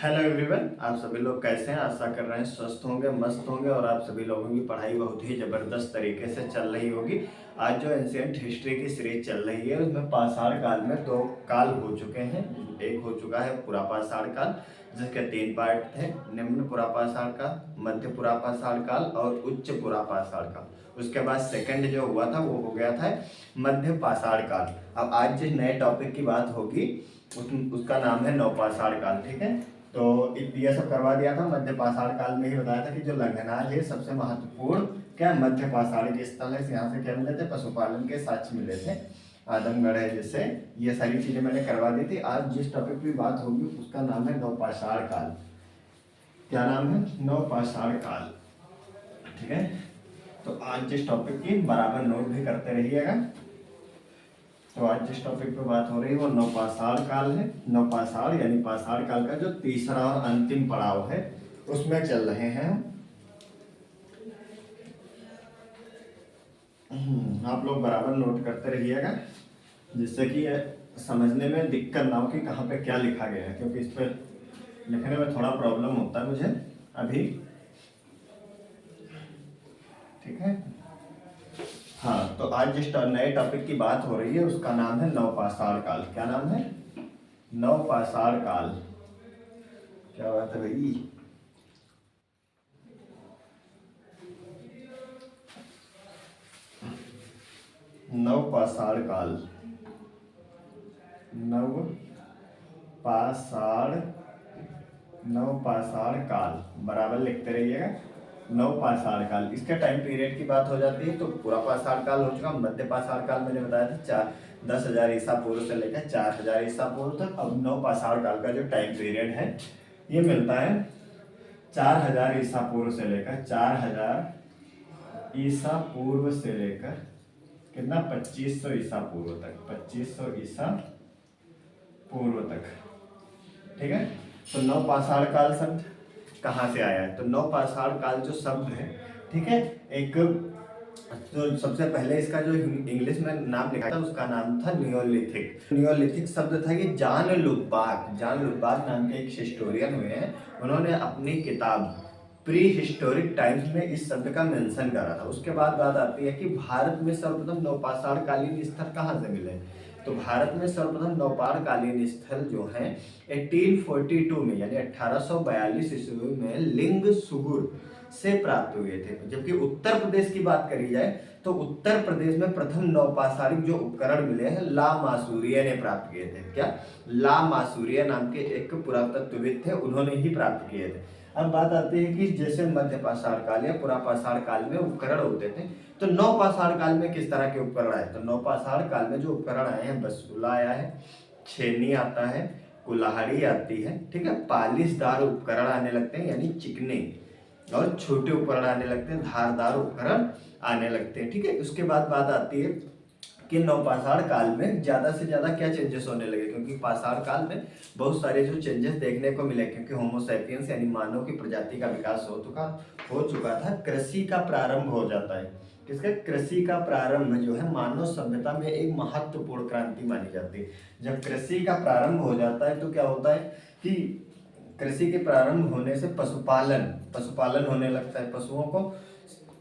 Hello everyone, आप सभी लोग कैसे हैं। आशा कर रहे हैं स्वस्थ होंगे, मस्त होंगे और आप सभी लोगों की पढ़ाई बहुत ही ज़बरदस्त तरीके से चल रही होगी। आज जो एंशियंट हिस्ट्री की सीरीज चल रही है उसमें पाषाण काल में दो काल हो चुके हैं। एक हो चुका है पुरापाषाण काल, जिसके तीन पार्ट थे, निम्न पुरापाषाण काल, मध्य पुरापाषाण काल और उच्च पुरापाषाण काल। उसके बाद सेकंड जो हुआ था वो हो गया था मध्य पाषाण काल। अब आज जिस नए टॉपिक की बात होगी उसका नाम है नवपाषाण काल। ठीक है, तो ये सब करवा दिया था। मध्य पाषाण काल में ही बताया था कि जो लंघनाल है सबसे महत्वपूर्ण क्या मध्य पाषाण के स्थल है। यहाँ से क्या मिले थे, पशुपालन के साक्ष्य मिले थे, आदमगढ़ है जिससे। ये सारी चीजें मैंने करवा दी थी। आज जिस टॉपिक की बात होगी उसका नाम है नवपाषाण काल। क्या नाम है? नवपाषाण काल। ठीक है, तो आज जिस टॉपिक की बराबर नोट भी करते रहिएगा। तो आज जिस टॉपिक पे बात हो रही है वो नवपाषाण काल है। नवपाषाण यानी पाषाण काल का जो तीसरा और अंतिम पड़ाव है उसमें चल रहे हैं। आप लोग बराबर नोट करते रहिएगा जिससे कि समझने में दिक्कत ना हो कि कहाँ पे क्या लिखा गया है, क्योंकि इस पर लिखने में थोड़ा प्रॉब्लम होता है मुझे अभी। ठीक है, हाँ, तो आज जिस नए टॉपिक की बात हो रही है उसका नाम है नवपाषाण काल। क्या नाम है? नवपाषाण काल। क्या बात है भाई? नवपाषाण काल, नवपाषाण, नवपाषाण काल बराबर लिखते रहिएगा। नवपाषाण काल, इसके टाइम पीरियड की बात हो जाती है तो पुरापाषाण काल हो चुका। मध्य पाषाण काल मैंने बताया था 10,000 ईसा पूर्व से लेकर 4,000 ईसा पूर्व तक। अब नवपाषाण काल का जो टाइम पीरियड है ये मिलता है 4,000 ईसा पूर्व से लेकर 4,000 ईसा पूर्व से लेकर कितना 2500 ईसा पूर्व तक, 2500 ईसा पूर्व तक। ठीक है, तो नवपाषाण काल शब्द कहाँ से आया है? तो नवपाषाण काल जो शब्द है, ठीक है, एक तो सबसे पहले इसका जो इंग्लिश में नाम लिखा था उसका नाम था नियोलिथिक। नियोलिथिक शब्द था कि जॉन लुबाक नाम के एक हिस्टोरियन हुए हैं। उन्होंने अपनी किताब प्री हिस्टोरिक टाइम्स में इस शब्द का मेंशन करा था। उसके बाद बात आती है कि भारत में सर्वप्रथम नवपाषाण कालीन स्थल कहाँ से मिले। तो भारत में सर्वप्रथम नवपाषाण कालीन स्थल जो है 1842 में यानी 1842 ईस्वी में लिंग सुगुर से प्राप्त हुए थे। जबकि उत्तर प्रदेश की बात करी जाए तो उत्तर प्रदेश में प्रथम नवपाषाणिक जो उपकरण मिले हैं ला मासूरिया ने प्राप्त किए थे। क्या? ला मासूरिया नाम के एक पुरातत्वविद थे, उन्होंने ही प्राप्त किए थे। अब बात आती है कि जैसे मध्य पाषाण काल या पुरापाषाण काल में उपकरण होते थे, तो नवपाषाण काल में किस तरह के उपकरण आए? तो नवपाषाण काल में जो उपकरण आए हैं, बसूला आया है, छेनी आता है, कुल्हाड़ी आती है, ठीक है, पालिशदार उपकरण आने लगते हैं यानी चिकने, और छोटे उपकरण आने लगते हैं, धारदार उपकरण आने लगते हैं। ठीक है, उसके बाद बात आती है कि नवपाषाण काल में ज्यादा से ज्यादा क्या चेंजेस होने लगे, क्योंकि पाषाण काल में बहुत सारे जो चेंजेस देखने को मिले, क्योंकि होमोसैपियंस यानी मानव की प्रजाति का विकास हो चुका था। कृषि का प्रारंभ हो जाता है। किसका? कृषि का प्रारंभ जो है मानव सभ्यता में एक महत्वपूर्ण क्रांति मानी जाती है। जब कृषि का प्रारंभ हो जाता है तो क्या होता है कि कृषि के प्रारंभ होने से पशुपालन होने लगता है।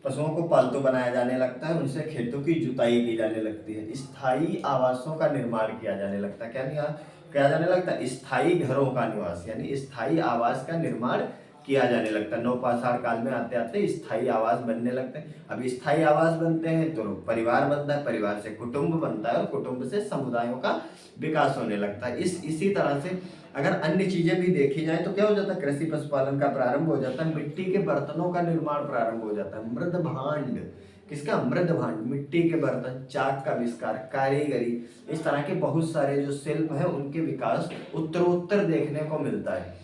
पशुओं को पालतू बनाया जाने लगता है, उनसे खेतों की जुताई की जाने लगती है, स्थायी आवासों का निर्माण किया जाने लगता है। क्या जाने लगता है? स्थायी घरों का निवास यानी स्थायी आवास का निर्माण किया जाने लगता है। नवपाषाण काल में आते आते स्थायी आवास बनने लगते हैं। अब स्थायी आवास बनते हैं तो परिवार बनता है, परिवार से कुटुंब बनता है और कुटुंब से समुदायों का विकास होने लगता है। इसी तरह से अगर अन्य चीजें भी देखी जाए तो क्या हो जाता है? कृषि पशुपालन का प्रारंभ हो जाता है, मिट्टी के बर्तनों का निर्माण प्रारंभ हो जाता है, मृद भांड। किसका? मृद भांड, मिट्टी के बर्तन, चाक का आविष्कार, कारीगरी, इस तरह के बहुत सारे जो शिल्प है उनके विकास उत्तरोत्तर देखने को मिलता है।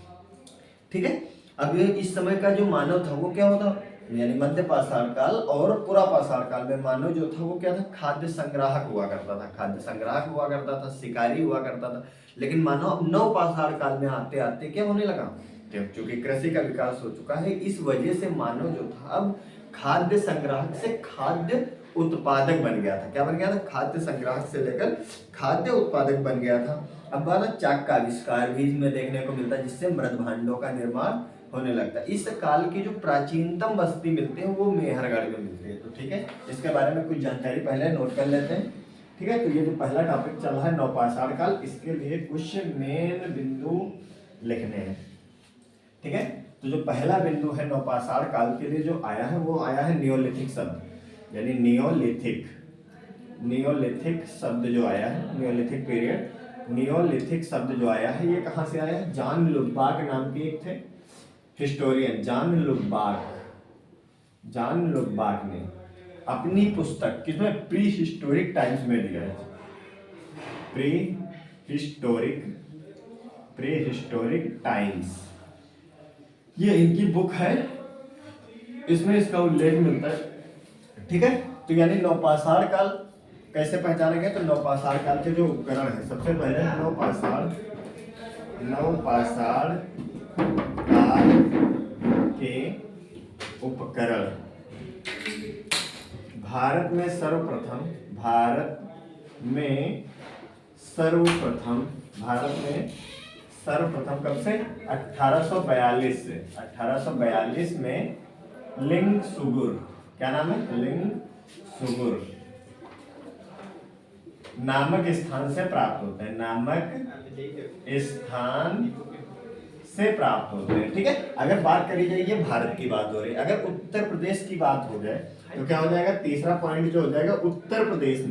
ठीक है, अब इस समय का जो मानव था वो क्या होता, यानी मध्य पाषाण काल और पुरापाषाण काल में मानव जो था वो क्या था? खाद्य संग्राहक हुआ करता था, खाद्य संग्राहक हुआ करता था, शिकारी हुआ करता था। लेकिन मानव अब नवपाषाण काल में आते आते क्या होने लगा? क्योंकि कृषि का विकास हो चुका है, इस वजह से मानव जो था अब खाद्य संग्राहक से खाद्य उत्पादक बन गया था। क्या बन गया था? खाद्य संग्राहक से लेकर खाद्य उत्पादक बन गया था। अब बात चाक का आविष्कार भी इसमें देखने को मिलता है, जिससे मृद भांडों का निर्माण होने लगता है। इस काल की जो प्राचीनतम बस्ती मिलती है वो मेहरगढ़ में मिलती है। तो ठीक है, इसके बारे में कुछ जानकारी पहले नोट कर लेते हैं। ठीक है, तो ये जो पहला टॉपिक चल रहा है नवपाषाण काल, इसके लिए कुछ मेन बिंदु लिखने हैं। ठीक है, तो जो पहला बिंदु है नवपाषाण काल के लिए जो आया है वो आया है नियोलिथिक शब्द, यानी नियोलिथिक शब्द जो आया है, नियोलिथिक पीरियड, नियोलिथिक शब्द जो आया है ये कहाँ से आया है? जॉन लुबाक नाम के एक थे हिस्टोरियन, जॉन लुबाक ने अपनी पुस्तक किसमें? प्री हिस्टोरिक टाइम्स में दिया है। प्री हिस्टोरिक टाइम्स, ये इनकी बुक है, इसमें इसका उल्लेख मिलता है। ठीक है, तो यानी नवपाषाण काल कैसे पहचाना गया? तो नवपाषाण काल के जो उपकरण है, सबसे पहले नवपाषाण काल के उपकरण। भारत में सर्वप्रथम कब से? 1842 में लिंग सुगुर, क्या नाम है? लिंग सुगुर नामक स्थान से प्राप्त होते हैं, ठीक है। अगर बात करी जाए, ये भारत की बात हो रही है, अगर उत्तर प्रदेश की बात हो जाए तो क्या हो जाएगा? तीसरा पॉइंट जो हो जाएगा उत्तर प्रदेश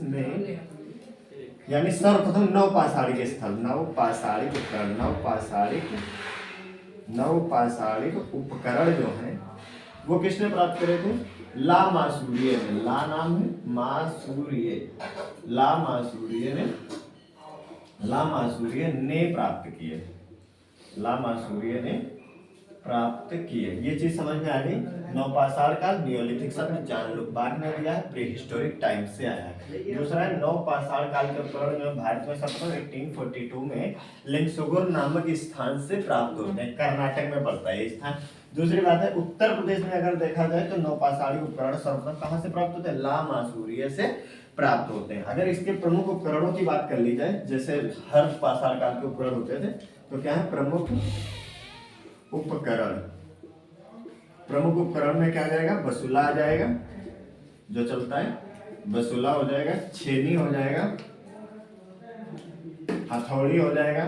में यानी सर्वप्रथम नवपाषाणिक स्थल, नवपाषाणिक उपकरण जो है वो किसने प्राप्त करे थे? ला मासूरिये ने, ला नाम है, ला मासूरिये ने प्राप्त किए। ये चीज समझ में आ गई। नवपाषाण काल नियोलिथिक शब्द जॉन लुबाक ने दिया है, प्री हिस्टोरिक टाइम से आया है। दूसरा है नवपाषाण काल के उपकरण जो भारत में सर्वप्रथम 1842 में लिंगसुगुर नामक स्थान से प्राप्त होते हैं, कर्नाटक में पड़ता है ये स्थान। दूसरी बात है उत्तर प्रदेश में अगर देखा जाए तो नवपाषाणी उपकरण सर्वप्रथम कहाँ से प्राप्त होते हैं? ला मासूरिये से प्राप्त होते हैं। अगर इसके प्रमुख उपकरणों की बात कर ली जाए, जैसे हर पाषाण काल के उपकरण होते थे, तो क्या है प्रमुख उपकरण में क्या आ जाएगा? बसुला आ जाएगा जो चलता है, बसुला हो जाएगा, छेनी हो जाएगा, हथौड़ी हो जाएगा,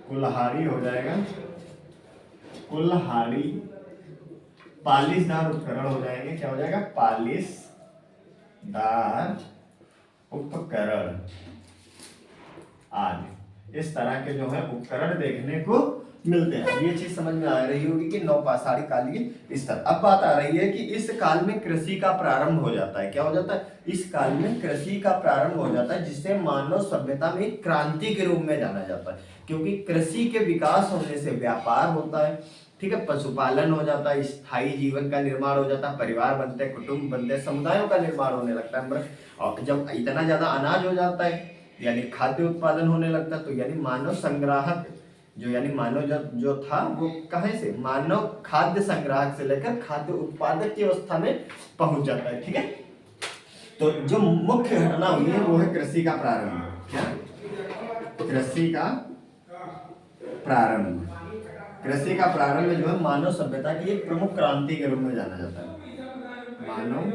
कुल्हाड़ी हो जाएगा, पालिशदार उपकरण हो जाएंगे। क्या हो जाएगा? पालिशदार उपकरण आदि। इस तरह के जो है उपकरण देखने को मिलते हैं। ये चीज समझ में आ रही होगी कि नवपाषाणी कालीन स्तर। अब बात आ रही है कि इस काल में कृषि का प्रारंभ हो जाता है। क्या हो जाता है? इस काल में कृषि का प्रारंभ हो जाता है, जिससे मानव सभ्यता में एक क्रांति के रूप में जाना जाता है, क्योंकि कृषि के विकास होने से व्यापार होता है, ठीक है, पशुपालन हो जाता है, स्थायी जीवन का निर्माण हो जाता है, परिवार बनते हैं, कुटुंब बनते हैं, समुदायों का निर्माण होने लगता है। और जब इतना ज्यादा अनाज हो जाता है यानी खाद्य उत्पादन होने लगता है, तो यानी मानव संग्राहक जो यानी मानव जो था वो कहाँ से? मानव खाद्य संग्राहक से लेकर खाद्य उत्पादक की अवस्था में पहुंच जाता है। ठीक है, तो जो मुख्य घटना हुई है वो है कृषि का प्रारंभ। क्या? कृषि का प्रारंभ जो है मानव सभ्यता की एक प्रमुख क्रांति के रूप में जाना जाता है। मानव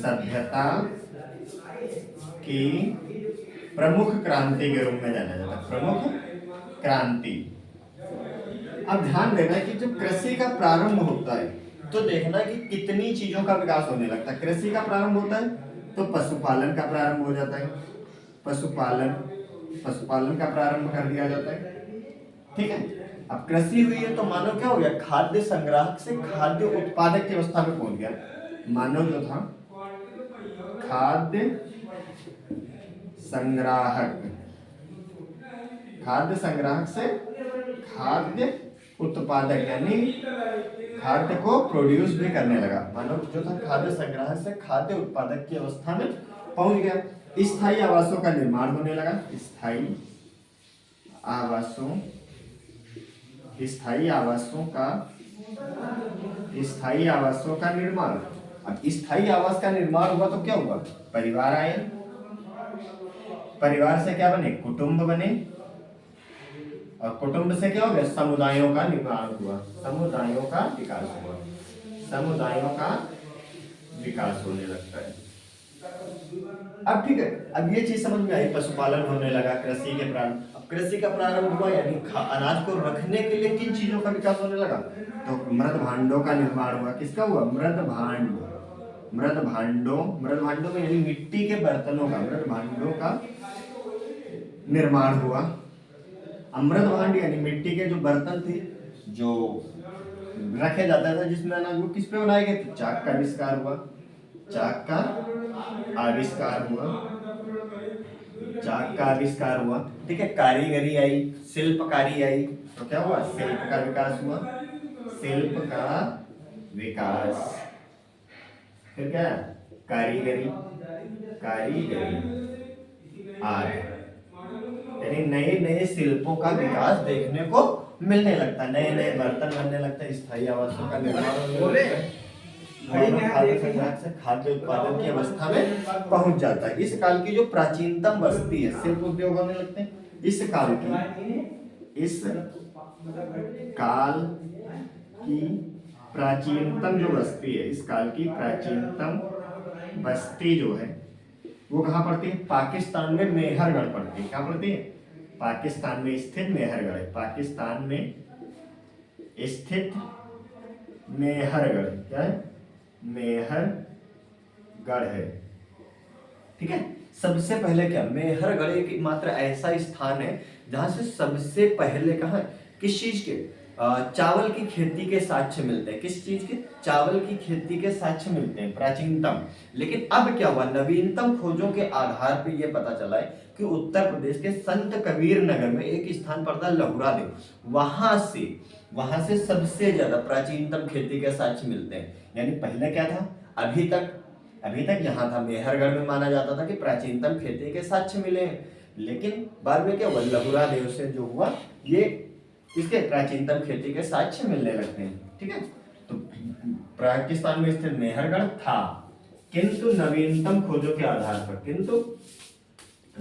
सभ्यता की प्रमुख क्रांति के रूप में जाना जाता है, प्रमुख क्रांति। अब ध्यान देना कि जब कृषि का प्रारंभ होता है तो देखना कि कितनी चीजों का विकास होने लगता है। कृषि का प्रारंभ होता है तो पशुपालन का प्रारंभ हो जाता है, पशुपालन का प्रारंभ कर दिया जाता है। ठीक है, अब कृषि हुई है तो मानव क्या हो गया? खाद्य संग्राहक से खाद्य उत्पादक की अवस्था में पहुंच गया। मानव जो था खाद्य संग्राहक से खाद्य उत्पादक यानी खाद्य को प्रोड्यूस भी करने लगा। मानव जो था खाद्य संग्राहक से खाद्य उत्पादक की अवस्था में पहुंच गया। स्थायी आवासों का निर्माण होने लगा, स्थायी आवासों का स्थायी आवासों का निर्माण। अब स्थायी आवास का निर्माण हुआ तो क्या हुआ, परिवार आए, परिवार से क्या बने, कुटुंब बने, और कुटुंब से क्या हो गया, समुदायों का निर्माण हुआ, समुदायों का विकास हुआ, समुदायों का विकास होने लगता है। अब ठीक है, अब ये चीज समझ में आई, पशुपालन होने लगा, कृषि के प्रारंभ, अब कृषि का प्रारंभ हुआ यानी अनाज को रखने के लिए किन चीजों का विकास होने लगा, तो मृद भांडों का निर्माण हुआ। किसका हुआ, मृद भांड, मृद भांडों, मृद भांडों में यानी मिट्टी के बर्तनों का, मृद भांडों का निर्माण हुआ। अमृत भांड यानी मिट्टी के जो बर्तन थे जो रखे जाता था जिसमें अनाज, वो किस पे बनाए गए, तो चाक का आविष्कार हुआ, चाक का आविष्कार हुआ, चाक का आविष्कार हुआ। ठीक है, कारीगरी आई, शिल्पकारी आई, तो क्या हुआ, शिल्प का विकास हुआ, शिल्प का विकास। फिर क्या, कारीगरी, कारीगरी आदि, यानी नए नए शिल्पों का विकास देखने को मिलने लगता है, नए नए बर्तन बनने लगते हैं, स्थायी आवासों का निर्माण होने लगता है, खाद्य संग्रह से खाद्य उत्पादन की अवस्था में पहुंच जाता है। इस काल की जो प्राचीनतम बस्ती है, शिल्प उद्योग होने लगते हैं। इस काल की प्राचीनतम जो बस्ती है, इस काल की प्राचीनतम बस्ती जो है वो कहाँ पड़ती है, पाकिस्तान में मेहरगढ़ पड़ती है। कहाँ पड़ती है, पाकिस्तान में स्थित मेहरगढ़ है, पाकिस्तान में स्थित मेहरगढ़, क्या है, मेहरगढ़ है। ठीक है, सबसे पहले क्या, मेहरगढ़ एक मात्र ऐसा स्थान है जहां से सबसे पहले कहा, किस चीज के, चावल की खेती के साक्ष्य मिलते हैं। किस चीज के, चावल की खेती के साक्ष्य मिलते हैं, प्राचीनतम। लेकिन अब क्या हुआ, नवीनतम खोजों के आधार पर यह पता चला है कि उत्तर प्रदेश के संत कबीर नगर में एक स्थान पड़ता है लहुरा देव, वहां से सबसे ज्यादा प्राचीनतम खेती के साक्ष्य मिलते हैं। यानी पहले क्या था, अभी तक यहाँ था, मेहरगढ़ में माना जाता था कि प्राचीनतम खेती के साक्ष्य मिले हैं, लेकिन बाद में क्या हुआ, लहुरा देव से जो हुआ, ये इसके प्राचीनतम खेती के साक्ष्य मिलने लगते हैं। ठीक है, तो पाकिस्तान में स्थित मेहरगढ़ था, किंतु नवीनतम खोजों के आधार पर,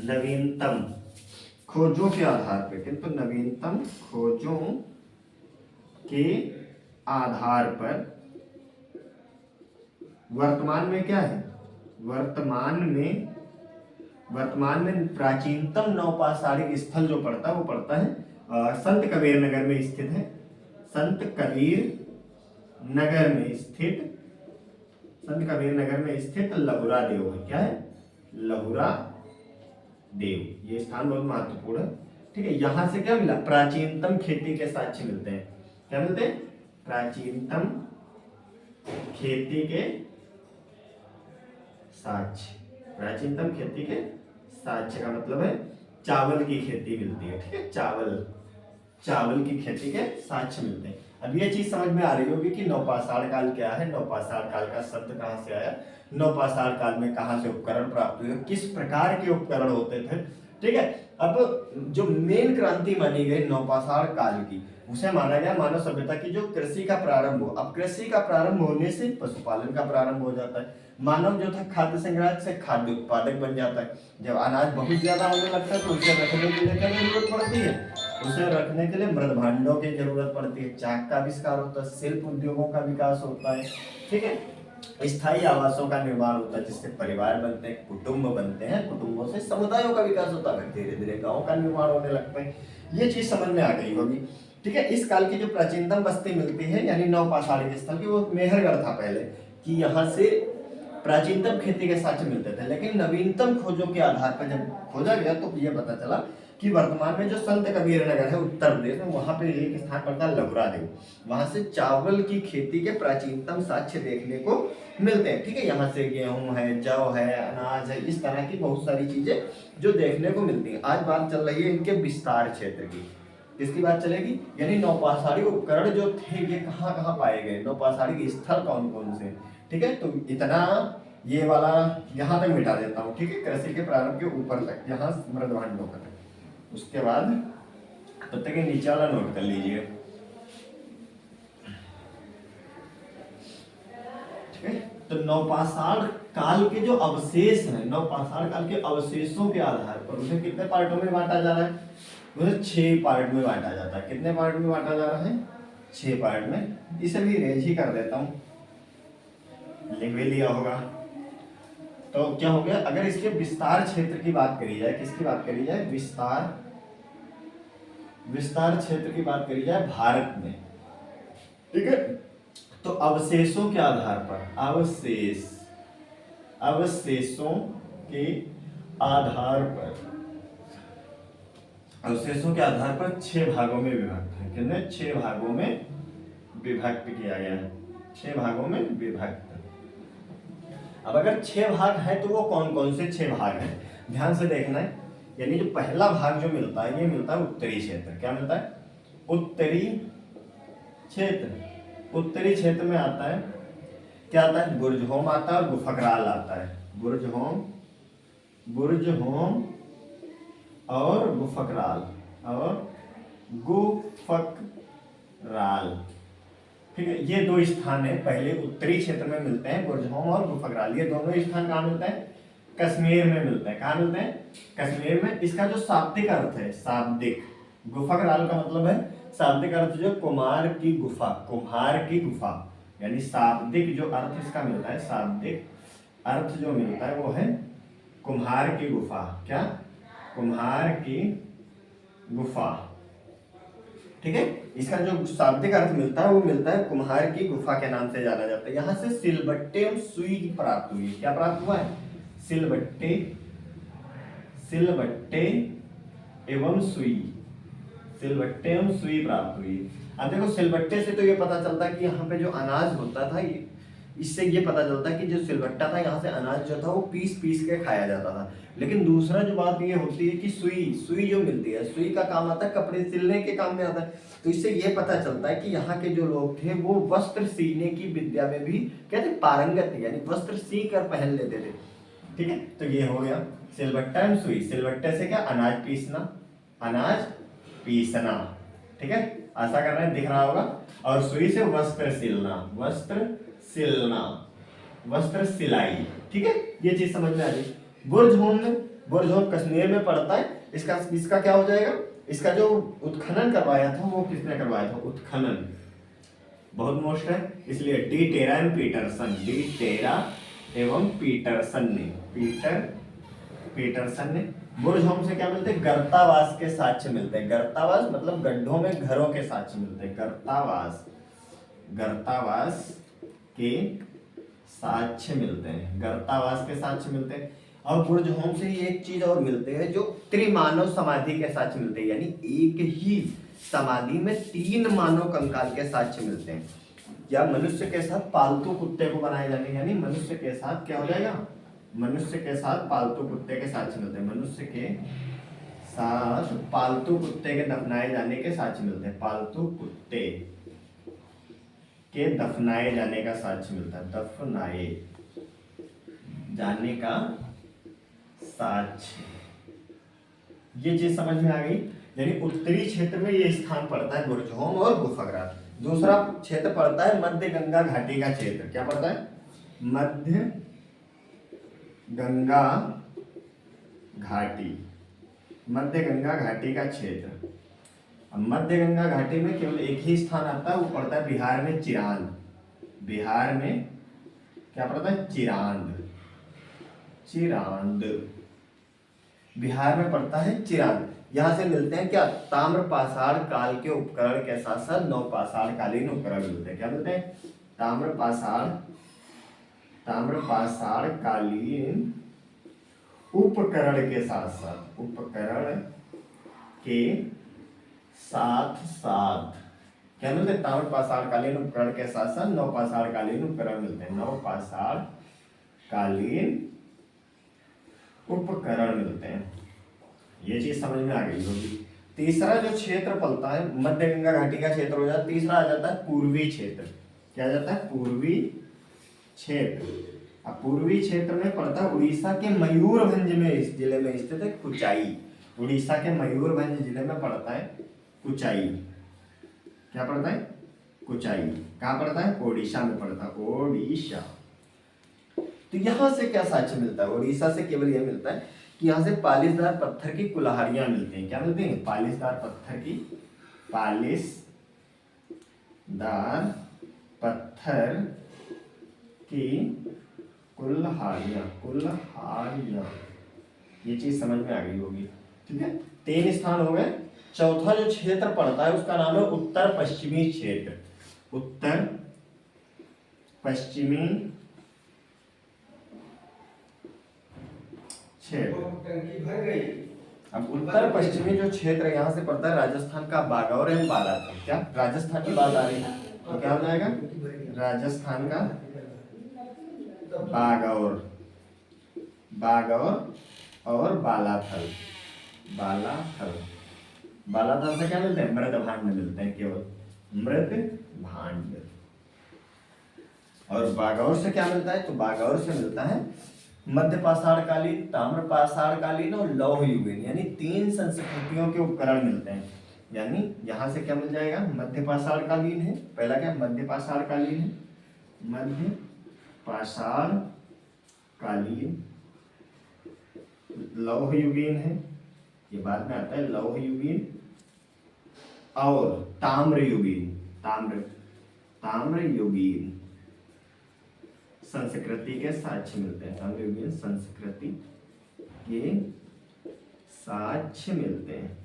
नवीनतम खोजों के आधार पर वर्तमान में क्या है, वर्तमान में प्राचीनतम नवपाषाणिक स्थल जो पड़ता है वो पड़ता है संत कबीर नगर में स्थित है, संत कबीर नगर में स्थित लहुरा देव है। क्या है, लहुरा देव, ये स्थान बहुत महत्वपूर्ण है। ठीक है, यहां से क्या मिला, प्राचीनतम खेती के साक्ष्य मिलते हैं। क्या मिलते हैं, प्राचीनतम खेती के साक्ष्य। प्राचीनतम खेती के साक्ष्य का मतलब है चावल की खेती मिलती है। ठीक है, चावल की खेती के साक्ष्य मिलते हैं। अब ये चीज समझ में आ रही होगी कि नवपाषाण काल क्या है, नवपाषाण काल का शब्द कहां से आया, नवपाषाण काल में कहां से उपकरण प्राप्त हुए, किस प्रकार के उपकरण होते थे। ठीक है, अब जो मेन क्रांति मानी गई नवपाषाण काल की, उसे माना गया मानव सभ्यता की जो कृषि का प्रारंभ हो। अब कृषि का प्रारंभ होने से पशुपालन का प्रारंभ हो जाता है, मानव जो था खाद्य संग्रह से खाद्य उत्पादक बन जाता है। जब अनाज बहुत ज्यादा होने लगता है तो उसे रखने के लिए क्या जरूरत पड़ती है, उसे रखने के लिए मृद भांडों की जरूरत पड़ती है, चाक का आविष्कार होता है, शिल्प उद्योगों का विकास होता है। ठीक है, स्थायी आवासों का निर्माण होता है जिससे परिवार बनते हैं, कुटुंब बनते हैं, कुटुंबों से समुदायों का विकास होता है, धीरे धीरे गाँव का निर्माण होने लगता है। ये चीज समझ में आ गई होगी। ठीक है, इस काल की जो प्राचीनतम बस्ती मिलती है यानी नवपाषाणिक स्थल की, वो मेहरगढ़ था पहले, कि यहाँ से प्राचीनतम खेती के साक्ष्य मिलते थे। लेकिन नवीनतम खोजों के आधार पर जब खोजा गया तो ये पता चला कि वर्तमान में जो संत कबीर नगर है उत्तर प्रदेश में, वहां पे एक स्थान पड़ता है लहुरा देव, वहां से चावल की खेती के प्राचीनतम साक्ष्य देखने को मिलते हैं। ठीक है, यहाँ से गेहूं है, जौ है, अनाज है, इस तरह की बहुत सारी चीजें जो देखने को मिलती हैं। आज बात चल रही है इनके विस्तार क्षेत्र की, किसकी बात चलेगी, यानी नवपाषाणिक उपकरण जो थे ये कहाँ कहाँ पाए गए, नवपाषाणिक स्थल कौन कौन से। ठीक है, तो इतना ये वाला यहाँ तक मिटा देता हूँ। ठीक है, कृषि के प्रारंभ के ऊपर तक, यहाँ मृद भांडों का, उसके बाद तब तक नीचे वाला नोट कर लीजिए। तो नवपाषाण काल के जो अवशेष हैं, नवपाषाण काल के अवशेषों के आधार पर उसे कितने पार्टों में बांटा जा रहा है? उसे 6 पार्ट में बांटा जाता है। कितने पार्ट में बांटा जा रहा है? 6 पार्ट में। इसे भी रेज ही कर देता हूँ, लिख भी लिया होगा। तो क्या हो गया, अगर इसके विस्तार क्षेत्र की बात करी जाए, किसकी बात करी जाए? विस्तार क्षेत्र की बात करी जाए भारत में, ठीक है। तो अवशेषों के आधार पर, अवशेषों के आधार पर, अवशेषों के आधार पर 6 भागों में विभक्त है। कितने? 6 भागों में विभक्त किया गया है, 6 भागों में विभक्त। अब अगर 6 भाग है तो वो कौन कौन से 6 भाग हैं, ध्यान से देखना है। यानी जो पहला भाग जो मिलता है, ये मिलता है उत्तरी क्षेत्र। क्या मिलता है? उत्तरी क्षेत्र। उत्तरी क्षेत्र में आता है, क्या आता है? बुर्जहोम आता है और गुफकराल आता है। बुर्जहोम और गुफकराल, ठीक है। ये 2 स्थान है, पहले उत्तरी क्षेत्र में मिलते हैं बुर्जहोम और गुफकराल। ये दोनों स्थान कहाँ मिलते हैं? कश्मीर में मिलते हैं। कहाँ मिलते हैं? कश्मीर में। इसका जो शाब्दिक अर्थ है, शाब्दिक, गुफकराल का मतलब है शाब्दिक अर्थ जो कुम्हार की गुफा, कुम्हार की गुफा, यानी शाब्दिक जो अर्थ इसका मिलता है, शाब्दिक अर्थ जो मिलता है वो है कुम्हार की गुफा। क्या? कुम्हार की गुफा, ठीक है। इसका जो शाब्दिक अर्थ मिलता है वो मिलता है कुम्हार की गुफा के नाम से जाना जाता है। यहाँ से सिलबट्टे और सुई की प्राप्त हुई। क्या प्राप्त हुआ है? सिलबट्टे एवं सुई, सिलबट्टे एवं सुई प्राप्त हुई। अब देखो, सिलबट्टे से तो ये पता चलता है कि यहाँ पे जो अनाज होता था, इससे ये पता चलता है कि जो सिलबट्टा था, यहाँ से अनाज जो था वो पीस के खाया जाता था। लेकिन दूसरा जो बात ये होती है कि सुई जो मिलती है, सुई का काम आता है कपड़े सिलने के काम में आता है। तो इससे ये पता चलता है कि यहाँ के जो लोग थे वो वस्त्र सीने की विद्या में भी कहते पारंगत थे, यानी वस्त्र सी कर पहन लेते थे, ठीक है। तो ये हो गया सिलबट्टा एवं सुई। सिलबट्टे से क्या? अनाज पीसना, ठीक है। आशा कर रहे हैं दिख रहा होगा। और सुई से वस्त्र सिलाई, ठीक है। ये चीज समझ में आ गई। बुर्जहोम कश्मीर में पड़ता है। इसका क्या हो जाएगा? इसका जो उत्खनन करवाया था वो किसने करवाया था? उत्खनन बहुत मोस्ट है, इसलिए डी टेरा एवं पीटरसन ने। बुर्जहोम से क्या मिलते हैं? गर्तावास के साक्ष्य मिलते हैं। गर्तावास मतलब गड्ढों में घरों के साक्ष्य मिलते हैं। गर्तावास के साक्ष्य मिलते हैं। और बुर्जहोम से ही एक चीज और मिलते हैं, जो त्रिमानव समाधि के साक्ष्य मिलते हैं, यानी एक ही समाधि में 3 मानव कंकाल के साक्ष्य मिलते हैं। या मनुष्य के साथ पालतू कुत्ते को बनाए जाने, यानी मनुष्य के साथ क्या हो जाएगा? मनुष्य के साथ पालतू कुत्ते के साक्ष्य मिलते हैं। मनुष्य के साथ पालतू कुत्ते के दफनाए जाने के साक्ष्य मिलते हैं। पालतू कुत्ते के दफनाए जाने का साक्ष्य मिलता है। दफनाए जाने का साक्ष्य, ये चीज समझ में आ गई। यानी उत्तरी क्षेत्र में ये स्थान पड़ता है बुर्जहोम और गुफकराल। दूसरा क्षेत्र पड़ता है मध्य गंगा घाटी का क्षेत्र। क्या पड़ता है? मध्य गंगा घाटी का क्षेत्र। मध्य गंगा घाटी में केवल एक ही स्थान आता है, वो पड़ता है बिहार में चिरांद। बिहार में क्या पड़ता है? चिरांद। बिहार में पड़ता है चिरांद। यहाँ से मिलते हैं क्या? ताम्रपाषाण काल के उपकरण के साथ साथ नवपाषाण कालीन उपकरण मिलते हैं। क्या मिलते हैं? ताम्रपाषाण कालीन उपकरण के साथ क्या मिलते हैं? ताम्रपाषाण कालीन उपकरण के साथ साथ नवपाषाण कालीन उपकरण मिलते हैं। नवपाषाण कालीन उपकरण मिलते हैं। ये चीज समझ में आ गई होगी। तीसरा जो क्षेत्र पड़ता है मध्य गंगा घाटी का क्षेत्र हो जाता है। तीसरा आ जाता है पूर्वी क्षेत्र। क्या आ जाता है? पूर्वी क्षेत्र। अब पूर्वी क्षेत्र में पड़ता है उड़ीसा के मयूरभंज में जिले में स्थित है कुचाई। उड़ीसा के मयूरभंज जिले में पड़ता है कुचाई। क्या पड़ता है? कुचाई। कहाँ पड़ता है? ओडिशा में पड़ता है। ओडिशा। तो यहाँ से क्या साक्ष्य मिलता है, उड़ीसा से केवल यह मिलता है कि यहाँ से पालिशदार पत्थर की कुल्हाड़ियां मिलती हैं। क्या मिलती हैं? पालिशदार पत्थर की कुल्हाड़ियां। ये चीज समझ में आ गई होगी। ठीक है, 3 स्थान हो गए। चौथा जो क्षेत्र पड़ता है उसका नाम है उत्तर पश्चिमी क्षेत्र। उत्तर पश्चिमी क्षेत्र। अब उत्तर पश्चिमी जो क्षेत्र यहाँ से पड़ता है राजस्थान का बागौर एवं बालाथल। क्या राजस्थान की बात आ रही है तो क्या हो जाएगा? राजस्थान का बागौर और बालाथल। बालाथल से क्या मिलते हैं? मृद भांड मिलते हैं, केवल मृद भांड। और बागौर से क्या मिलता है? तो बागौर से मिलता है मध्य पाषाणकालीन, ताम्र पाषाणकालीन और लौह युगीन, यानी 3 संस्कृतियों के उपकरण मिलते हैं। यानी यहां से क्या मिल जाएगा? मध्य पाषाणकालीन है, पहला क्या? मध्य पाषाणकालीन है, मध्य पाषाणकालीन। लौह युगीन है, ये बाद में आता है, लौह युगीन और ताम्र युगीन। ताम्र युगीन संस्कृति के साक्ष्य मिलते हैं। ताम्र युगीन संस्कृति के साक्ष्य मिलते हैं।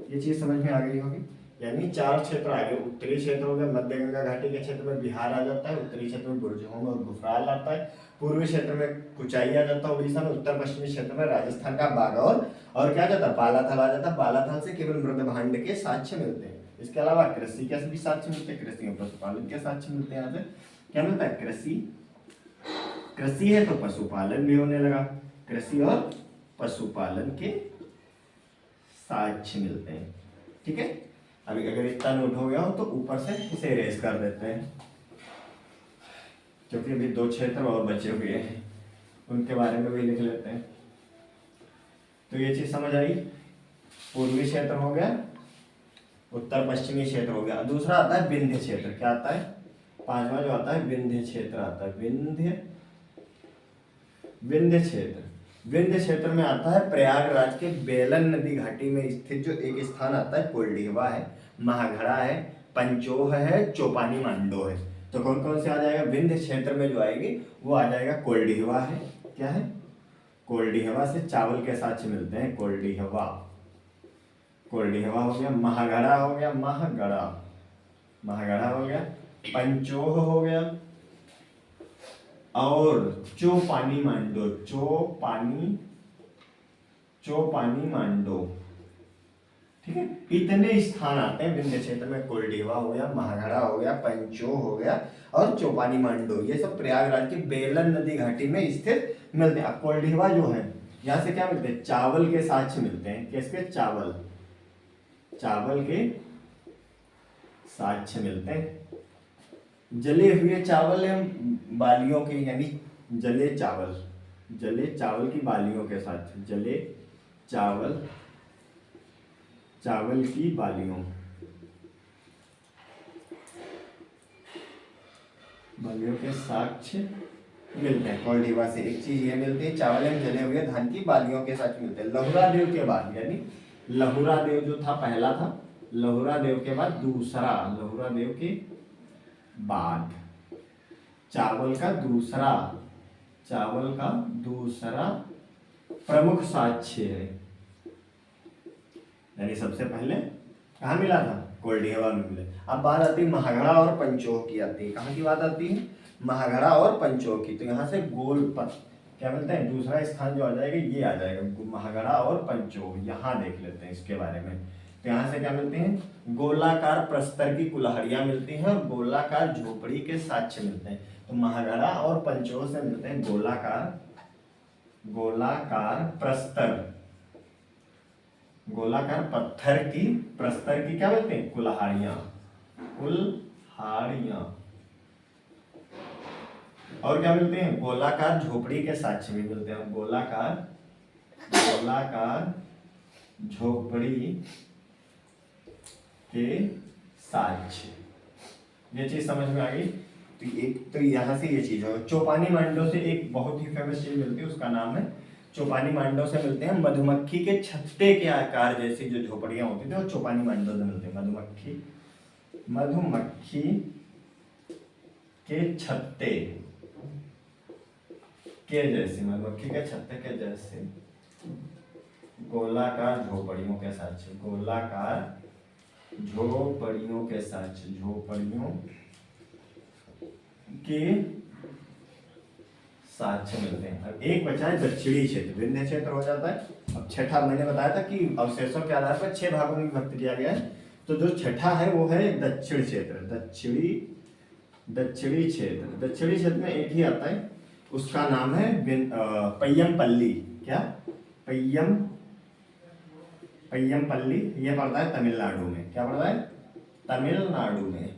ये चीज समझ में आ गई होगी। यानी 4 क्षेत्र आ गए। उत्तरी क्षेत्र हो गया, मध्य गंगा घाटी के क्षेत्र में बिहार आ जाता है, उत्तरी क्षेत्र में बुरजहोंग और गुफराल आता है, पूर्वी क्षेत्र में कुचाई आ जाता है उड़ीसा में, उत्तर पश्चिमी क्षेत्र में राजस्थान का बागौर और क्या जाता है? बालाथल आ जाता है। बालाथल से केवल मृद भांड के साक्ष्य मिलते हैं। इसके अलावा कृषि के भी साक्ष्य मिलते हैं, कृषि और पशुपालन के साक्ष्य मिलते हैं। यहाँ से क्या मिलता है? कृषि है तो पशुपालन भी होने लगा। कृषि और पशुपालन के साक्ष्य मिलते हैं। ठीक है, अभी अगर इतना नोट हो गया हो तो ऊपर से इसे इरेज कर देते हैं, क्योंकि अभी 2 क्षेत्र और बचे हुए हैं, उनके बारे में भी लिख लेते हैं। तो ये चीज समझ आई। पूर्वी क्षेत्र हो गया, उत्तर पश्चिमी क्षेत्र हो गया। दूसरा आता है विंध्य क्षेत्र। क्या आता है? 5वां जो आता है विंध्य क्षेत्र आता है। विंध्य क्षेत्र में आता है प्रयागराज के बेलन नदी घाटी में स्थित जो एक स्थान आता है, कोल्डिहवा है, महागढ़ा है, पंचोह है, चौपानी मांडो है। तो कौन कौन से आ जाएगा? विंध्य क्षेत्र में जो आएगी वो आ जाएगा कोल्डिहवा है। क्या है? कोल्डिहवा से चावल के साक्ष्य मिलते हैं। कोल्डिहवा हो गया, महागढ़ा हो गया, महागढ़ा हो गया, पंचोह हो गया और चौपानी मांडो। ठीक है, इतने स्थान आते हैं विंध्य क्षेत्र में। कोल्डिहवा हो गया, महागढ़ा हो गया, पंचोह हो गया और चौपानी मांडो। ये सब प्रयागराज की बेलन नदी घाटी में स्थित मिलते हैं। कोल्डिहवा जो है यहाँ से क्या मिलते हैं? चावल के साक्ष्य मिलते हैं। किसके? चावल के साक्ष्य मिलते हैं। जले हुए चावल एवं बालियों के, यानी जले चावल की बालियों के साथ, जले चावल की बालियों के साक्ष्य मिलते हैं कोल्डिहवा से। एक चीज ये मिलती है, चावल एवं जले हुए धान की बालियों के साक्ष्य मिलते हैं। लहुरा देव के बाद, यानी लहुरा देव जो था पहला था, लहुरा देव के बाद दूसरा, लहुरा देव के बाद चावल का दूसरा प्रमुख साक्ष्य है। यानी सबसे पहले कहाँ मिला था? कोल्डिहवा में मिले। अब बात आती है महागढ़ा और पंचोह की आती है। कहाँ की बात आती है? महागढ़ा और पंचोह की। तो यहाँ से क्या मिलता है? दूसरा स्थान जो आ जाएगा ये आ जाएगा, महागढ़ा और पंचोह। यहाँ देख लेते हैं इसके बारे में। तो यहाँ से क्या मिलते हैं? गोलाकार प्रस्तर की कुल्हाड़ियां मिलती हैं और गोलाकार झोपड़ी के साक्ष्य मिलते हैं। तो महागढ़ा और पंचोह से मिलते हैं गोलाकार प्रस्तर की क्या मिलते हैं? कुल्हाड़ियां। और क्या मिलते हैं? गोलाकार झोपड़ी के साक्ष्य भी मिलते हैं। गोलाकार झोपड़ी के साक्ष्य। ये चीज समझ में आ गई। तो एक तो यहाँ से ये चीज हो। चौपानी मांडो से एक बहुत ही फेमस चीज मिलती है, उसका नाम है चौपानी मांडो से मिलते हैं मधुमक्खी के छत्ते के आकार जैसी जो झोपड़ियां होती थी वो चौपानी मांडो से मिलते हैं। मधुमक्खी के छत्ते के जैसे, मधुमक्खी के छत्ते के जैसे गोलाकार झोपड़ियों के साथ, गोलाकार झोपड़ियों के साथ, झोपड़ियों के साक्ष्य मिलते हैं। अब एक बचा है दक्षिणी क्षेत्र, विंध्य क्षेत्र हो जाता है। अब छठा मैंने बताया था कि अवशेषों के आधार पर 6 भागों में विभक्त किया गया है, तो जो छठा है वो है दक्षिण क्षेत्र, दक्षिणी क्षेत्र। दक्षिणी क्षेत्र में एक ही आता है, उसका नाम है पय्यमपल्ली। क्या? पय्यमपल्ली। ये पड़ता है तमिलनाडु में। क्या पड़ता है? तमिलनाडु में।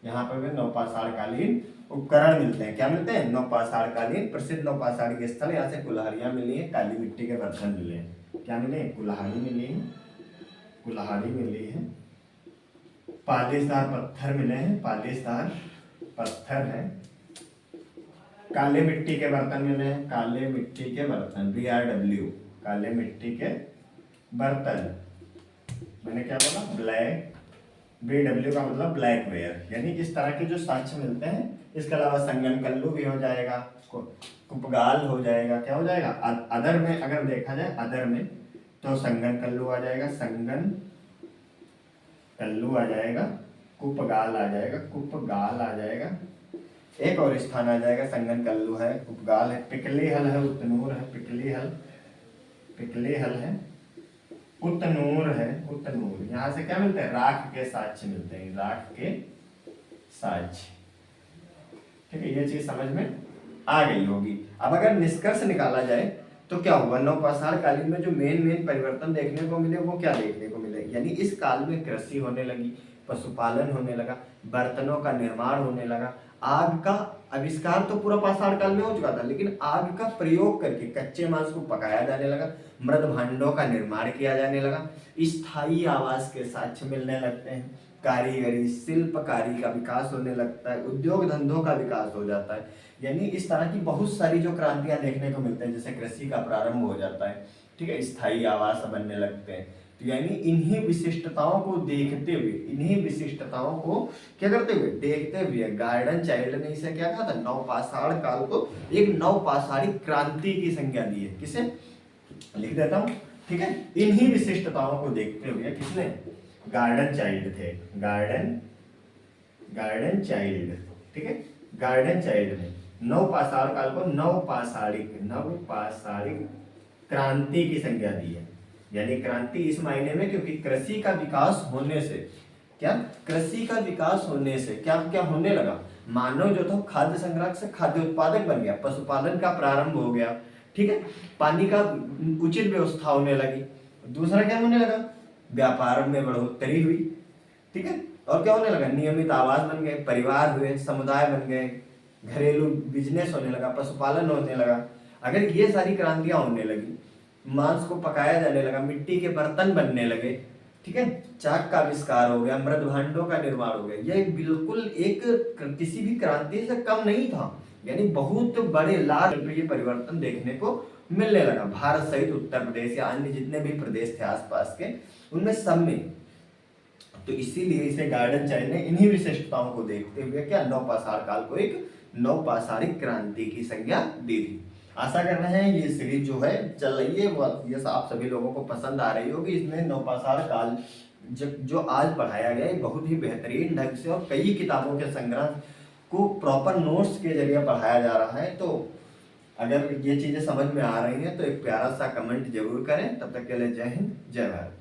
यहाँ पर भी नवपाषाणकालीन उपकरण मिलते हैं। क्या मिलते हैं? नवपाषाणकालीन प्रसिद्ध नवपाषाणी स्थल। यहाँ से कुल्हाड़ियाँ मिली है, काली मिट्टी के बर्तन मिले हैं। क्या मिले? कुल्हाड़ी मिली है, कुल्हाड़ी मिली है, पालिशदार पत्थर मिले हैं, पालिशदार पत्थर है, काले मिट्टी के बर्तन मिले हैं, काले मिट्टी के बर्तन, BRW, काले मिट्टी के बर्तन। मैंने क्या बोला? ब्लैक, BW का मतलब ब्लैक वेयर, यानी इस तरह के जो साक्ष्य मिलते हैं। इसके अलावा संगन कल्लू भी हो जाएगा, कुपगाल हो जाएगा। क्या हो जाएगा? अदर में अगर देखा जाए, अदर में तो संगन कल्लू आ जाएगा, संगन कल्लू आ जाएगा, कुपगाल आ जाएगा, कुपगाल आ जाएगा। एक और स्थान आ जाएगा, संगन कल्लू है, कुपगाल है, पिकली हल है, उतनूर है, पिकली हल है, उतनूर है, उतनूर। यहाँ से क्या मिलते हैं? राख के साक्ष्य मिलते हैं, राख के साक्ष्य। ठीक है, ये चीज समझ में आ गई होगी। अब अगर निष्कर्ष निकाला जाए तो क्या हुआ? नवपाषाण कालीन में जो मेन परिवर्तन देखने को मिले वो क्या देखने को मिले? यानी इस काल में कृषि होने लगी, पशुपालन होने लगा, बर्तनों का निर्माण होने लगा, आग का आविष्कार तो पूरा पाषाण काल में हो चुका था, लेकिन आग का प्रयोग करके कच्चे मांस को पकाया जाने लगा, मृद भांडों का निर्माण किया जाने लगा, स्थायी आवास के साक्ष्य मिलने लगते हैं, कारीगरी शिल्पकारी का विकास होने लगता है, उद्योग धंधों का विकास हो जाता है। यानी इस तरह की बहुत सारी जो क्रांतियां देखने को मिलते हैं, जैसे कृषि का प्रारंभ हो जाता है, ठीक है, स्थायी आवास बनने लगते हैं। तो यानी इन्हीं विशिष्टताओं को देखते हुए, इन्हीं विशिष्टताओं को क्या करते हुए? देखते हुए गार्डन चाइल्ड ने इसे क्या कहा था? नवपाषाण काल को एक नवपाषाणी क्रांति की संज्ञा दी है। किसे? लिख देता हूं, ठीक है। इन्हीं विशिष्टताओं को देखते हुए किसने? गार्डन चाइल्ड थे, गार्डन चाइल्ड, ठीक है, गार्डन चाइल्ड ने नवपाषाण काल को नवपाषाणिक क्रांति की संज्ञा दी है। यानी क्रांति इस मायने में क्योंकि कृषि का विकास होने से, क्या? कृषि का विकास होने से क्या क्या होने लगा? मानव जो था खाद्य संग्राहक से खाद्य उत्पादक बन गया, पशुपालन का प्रारंभ हो गया, ठीक है, पानी का उचित व्यवस्था होने लगी। दूसरा क्या होने लगा? व्यापार में बढ़ोतरी हुई, ठीक है, और क्या होने लगा? नियमित आवास बन गए, परिवार हुए, समुदाय बन गए, घरेलू बिजनेस होने लगा, पशुपालन होने लगा। अगर ये सारी क्रांतियां होने लगी, मांस को पकाया जाने लगा, मिट्टी के बर्तन बनने लगे, ठीक है, चाक का आविष्कार हो गया, मृद भांडों का निर्माण हो गया, ये बिल्कुल एक किसी भी क्रांति से कम नहीं था। यानी बहुत बड़े लाभ ये परिवर्तन देखने को मिलने लगा। भारत सहित उत्तर प्रदेश या अन्य जितने भी प्रदेश थे आसपास के, उनमें सब में। तो इसीलिए इसे गार्डन चाइल्ड ने इन्हीं विशिष्टताओं को देखते हुए क्या? नवपाषाण काल को एक नवपाषाणिक क्रांति की संज्ञा दी थी। आशा कर रहे हैं ये सीरीज जो है चल रही है वो ये आप सभी लोगों को पसंद आ रही होगी। इसमें नवपाषाण काल जो आज पढ़ाया गया है बहुत ही बेहतरीन ढंग से और कई किताबों के संग्रह को प्रॉपर नोट्स के जरिए पढ़ाया जा रहा है। तो अगर ये चीजें समझ में आ रही हैं तो एक प्यारा सा कमेंट जरूर करें। तब तक के लिए जय हिंद, जय भारत।